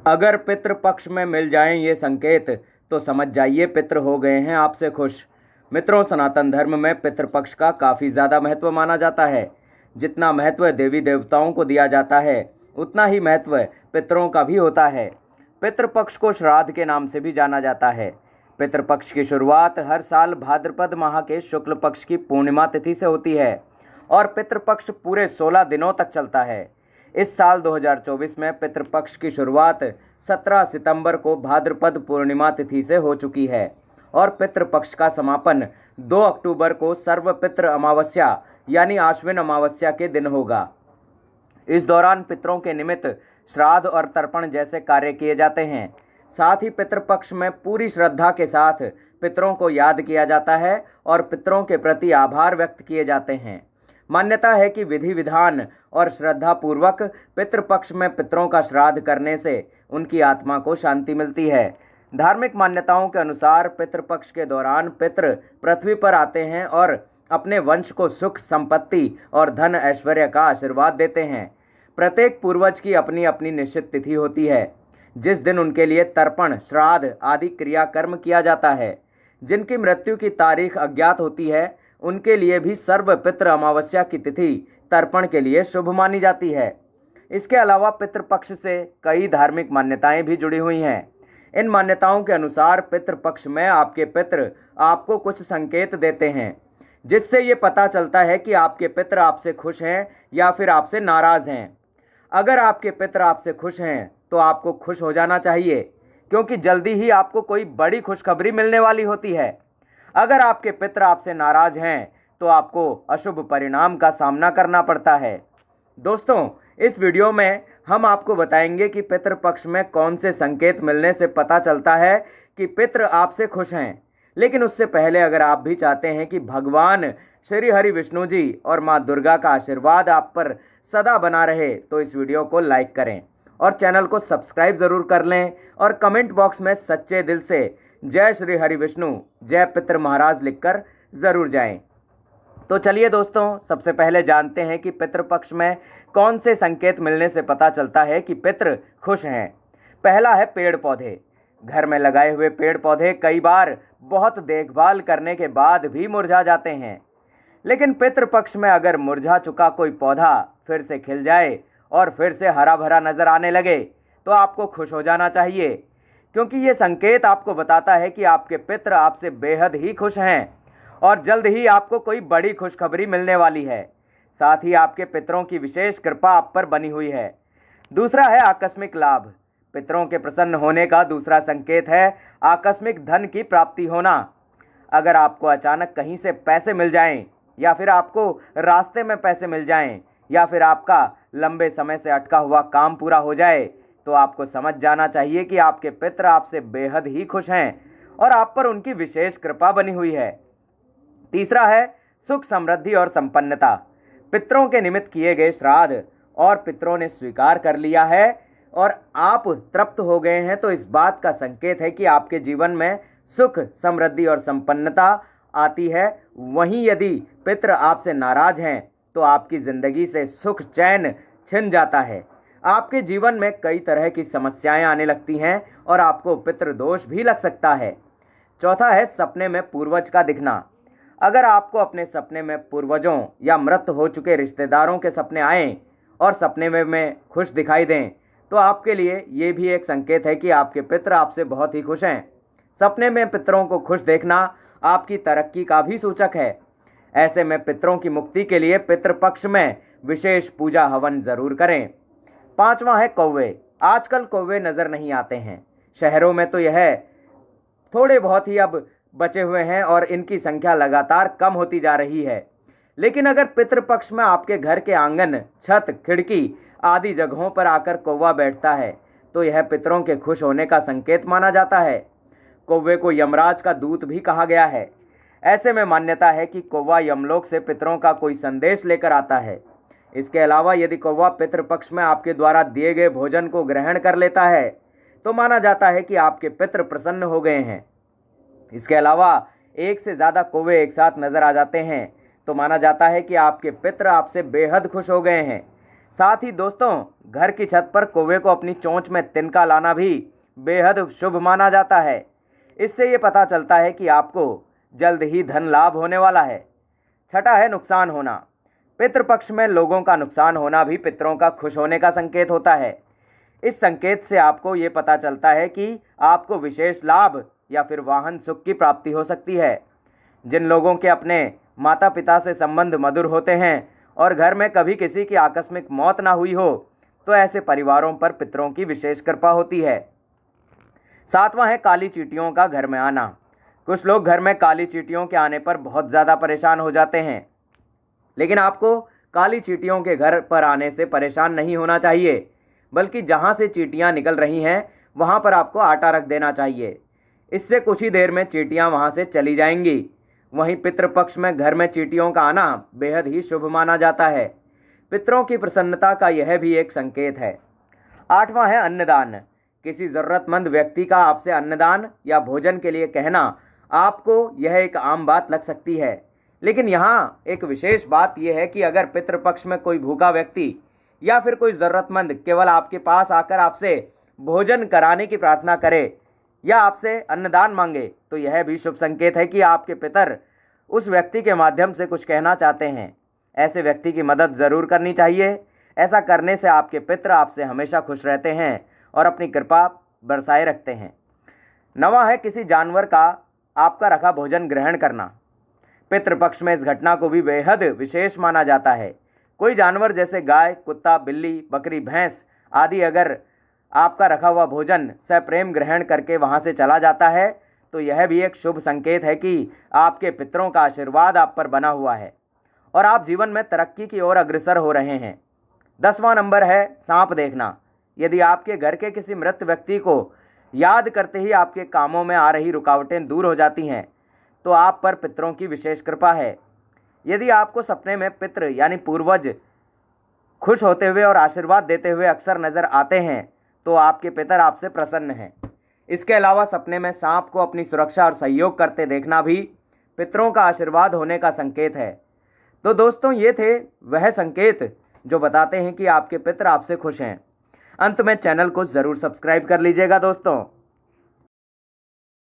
अगर पितृपक्ष में मिल जाएं ये संकेत तो समझ जाइए पितृ हो गए हैं आपसे खुश। मित्रों, सनातन धर्म में पितृपक्ष का काफ़ी ज़्यादा महत्व माना जाता है। जितना महत्व देवी देवताओं को दिया जाता है उतना ही महत्व पितरों का भी होता है। पितृपक्ष को श्राद्ध के नाम से भी जाना जाता है। पितृपक्ष की शुरुआत हर साल भाद्रपद माह के शुक्ल पक्ष की पूर्णिमा तिथि से होती है और पितृपक्ष पूरे 16 दिनों तक चलता है। इस साल 2024 में पितृपक्ष की शुरुआत 17 सितंबर को भाद्रपद पूर्णिमा तिथि से हो चुकी है और पितृपक्ष का समापन 2 अक्टूबर को सर्वपितृ अमावस्या यानी आश्विन अमावस्या के दिन होगा। इस दौरान पितरों के निमित्त श्राद्ध और तर्पण जैसे कार्य किए जाते हैं। साथ ही पितृपक्ष में पूरी श्रद्धा के साथ पितरों को याद किया जाता है और पितरों के प्रति आभार व्यक्त किए जाते हैं। मान्यता है कि विधि विधान और श्रद्धा पूर्वक पितृपक्ष में पितरों का श्राद्ध करने से उनकी आत्मा को शांति मिलती है। धार्मिक मान्यताओं के अनुसार पितृपक्ष के दौरान पितृ पृथ्वी पर आते हैं और अपने वंश को सुख, संपत्ति और धन ऐश्वर्य का आशीर्वाद देते हैं। प्रत्येक पूर्वज की अपनी अपनी निश्चित तिथि होती है जिस दिन उनके लिए तर्पण, श्राद्ध आदि क्रियाकर्म किया जाता है। जिनकी मृत्यु की तारीख अज्ञात होती है उनके लिए भी सर्वपितृ अमावस्या की तिथि तर्पण के लिए शुभ मानी जाती है। इसके अलावा पितृपक्ष से कई धार्मिक मान्यताएं भी जुड़ी हुई हैं। इन मान्यताओं के अनुसार पितृपक्ष में आपके पितृ आपको कुछ संकेत देते हैं जिससे ये पता चलता है कि आपके पितृ आपसे खुश हैं या फिर आपसे नाराज़ हैं। अगर आपके पितृ आपसे खुश हैं तो आपको खुश हो जाना चाहिए क्योंकि जल्दी ही आपको कोई बड़ी खुशखबरी मिलने वाली होती है। अगर आपके पितृ आपसे नाराज हैं तो आपको अशुभ परिणाम का सामना करना पड़ता है। दोस्तों, इस वीडियो में हम आपको बताएंगे कि पितृपक्ष में कौन से संकेत मिलने से पता चलता है कि पितृ आपसे खुश हैं। लेकिन उससे पहले अगर आप भी चाहते हैं कि भगवान श्री हरि विष्णु जी और माँ दुर्गा का आशीर्वाद आप पर सदा बना रहे तो इस वीडियो को लाइक करें और चैनल को सब्सक्राइब ज़रूर कर लें और कमेंट बॉक्स में सच्चे दिल से जय श्री हरि विष्णु, जय पितृ महाराज लिखकर ज़रूर जाएं। तो चलिए दोस्तों, सबसे पहले जानते हैं कि पितृपक्ष में कौन से संकेत मिलने से पता चलता है कि पितृ खुश हैं। पहला है पेड़ पौधे। घर में लगाए हुए पेड़ पौधे कई बार बहुत देखभाल करने के बाद भी मुरझा जाते हैं, लेकिन पितृपक्ष में अगर मुरझा चुका कोई पौधा फिर से खिल जाए और फिर से हरा भरा नज़र आने लगे तो आपको खुश हो जाना चाहिए क्योंकि ये संकेत आपको बताता है कि आपके पितृ आपसे बेहद ही खुश हैं और जल्द ही आपको कोई बड़ी खुशखबरी मिलने वाली है। साथ ही आपके पितरों की विशेष कृपा आप पर बनी हुई है। दूसरा है आकस्मिक लाभ। पितरों के प्रसन्न होने का दूसरा संकेत है आकस्मिक धन की प्राप्ति होना। अगर आपको अचानक कहीं से पैसे मिल जाएं या फिर आपको रास्ते में पैसे मिल जाएं या फिर आपका लंबे समय से अटका हुआ काम पूरा हो जाए तो आपको समझ जाना चाहिए कि आपके पितृ आपसे बेहद ही खुश हैं और आप पर उनकी विशेष कृपा बनी हुई है। तीसरा है सुख, समृद्धि और संपन्नता। पितरों के निमित्त किए गए श्राद्ध और पितरों ने स्वीकार कर लिया है और आप तृप्त हो गए हैं तो इस बात का संकेत है कि आपके जीवन में सुख, समृद्धि और संपन्नता आती है। वहीं यदि पितृ आपसे नाराज हैं तो आपकी ज़िंदगी से सुख, चैन छिन जाता है। आपके जीवन में कई तरह की समस्याएं आने लगती हैं और आपको पितृदोष भी लग सकता है। चौथा है सपने में पूर्वज का दिखना। अगर आपको अपने सपने में पूर्वजों या मृत हो चुके रिश्तेदारों के सपने आएँ और सपने में खुश दिखाई दें तो आपके लिए ये भी एक संकेत है कि आपके पितृ आपसे बहुत ही खुश हैं। सपने में पितरों को खुश देखना आपकी तरक्की का भी सूचक है। ऐसे में पितरों की मुक्ति के लिए पितृपक्ष में विशेष पूजा हवन ज़रूर करें। पांचवा है कौवे। आजकल कौवे नज़र नहीं आते हैं। शहरों में तो यह थोड़े बहुत ही अब बचे हुए हैं और इनकी संख्या लगातार कम होती जा रही है। लेकिन अगर पितृपक्ष में आपके घर के आंगन, छत, खिड़की आदि जगहों पर आकर कौवा बैठता है तो यह पितरों के खुश होने का संकेत माना जाता है। कौवे को यमराज का दूत भी कहा गया है। ऐसे में मान्यता है कि कौवा यमलोक से पितरों का कोई संदेश लेकर आता है। इसके अलावा यदि कौवा पितृपक्ष में आपके द्वारा दिए गए भोजन को ग्रहण कर लेता है तो माना जाता है कि आपके पितृ प्रसन्न हो गए हैं। इसके अलावा एक से ज़्यादा कौवे एक साथ नज़र आ जाते हैं तो माना जाता है कि आपके पितृ आपसे बेहद खुश हो गए हैं। साथ ही दोस्तों, घर की छत पर कौवे को अपनी चोंच में तिनका लाना भी बेहद शुभ माना जाता है। इससे ये पता चलता है कि आपको जल्द ही धन लाभ होने वाला है। छठा है नुकसान होना। पितृपक्ष में लोगों का नुकसान होना भी पितरों का खुश होने का संकेत होता है। इस संकेत से आपको ये पता चलता है कि आपको विशेष लाभ या फिर वाहन सुख की प्राप्ति हो सकती है। जिन लोगों के अपने माता पिता से संबंध मधुर होते हैं और घर में कभी किसी की आकस्मिक मौत ना हुई हो, तो ऐसे परिवारों पर पितरों की विशेष कृपा होती है। सातवां है काली चींटियों का घर में आना। कुछ लोग घर में काली चींटियों के आने पर बहुत ज़्यादा परेशान हो जाते हैं, लेकिन आपको काली चींटियों के घर पर आने से परेशान नहीं होना चाहिए, बल्कि जहाँ से चींटियाँ निकल रही हैं वहाँ पर आपको आटा रख देना चाहिए। इससे कुछ ही देर में चींटियाँ वहाँ से चली जाएंगी। वहीं पितृपक्ष में घर में चींटियों का आना बेहद ही शुभ माना जाता है। पितरों की प्रसन्नता का यह भी एक संकेत है। आठवां है अन्नदान। किसी ज़रूरतमंद व्यक्ति का आपसे अन्नदान या भोजन के लिए कहना आपको यह एक आम बात लग सकती है, लेकिन यहाँ एक विशेष बात यह है कि अगर पितृपक्ष में कोई भूखा व्यक्ति या फिर कोई ज़रूरतमंद केवल आपके पास आकर आपसे भोजन कराने की प्रार्थना करे या आपसे अन्नदान मांगे, तो यह भी शुभ संकेत है कि आपके पितर उस व्यक्ति के माध्यम से कुछ कहना चाहते हैं। ऐसे व्यक्ति की मदद ज़रूर करनी चाहिए। ऐसा करने से आपके पितर आपसे हमेशा खुश रहते हैं और अपनी कृपा बरसाए रखते हैं। नवा है किसी जानवर का आपका रखा भोजन ग्रहण करना। पितृपक्ष में इस घटना को भी बेहद विशेष माना जाता है। कोई जानवर जैसे गाय, कुत्ता, बिल्ली, बकरी, भैंस आदि अगर आपका रखा हुआ भोजन सप्रेम ग्रहण करके वहाँ से चला जाता है, तो यह भी एक शुभ संकेत है कि आपके पितरों का आशीर्वाद आप पर बना हुआ है और आप जीवन में तरक्की की ओर अग्रसर हो रहे हैं। 10वां नंबर है सांप देखना। यदि आपके घर के किसी मृत व्यक्ति को याद करते ही आपके कामों में आ रही रुकावटें दूर हो जाती हैं, तो आप पर पितरों की विशेष कृपा है। यदि आपको सपने में पितृ यानी पूर्वज खुश होते हुए और आशीर्वाद देते हुए अक्सर नज़र आते हैं, तो आपके पितर आपसे प्रसन्न हैं। इसके अलावा सपने में सांप को अपनी सुरक्षा और सहयोग करते देखना भी पितरों का आशीर्वाद होने का संकेत है। तो दोस्तों, ये थे वह संकेत जो बताते हैं कि आपके पितर आपसे खुश हैं। अंत में चैनल को ज़रूर सब्सक्राइब कर लीजिएगा दोस्तों।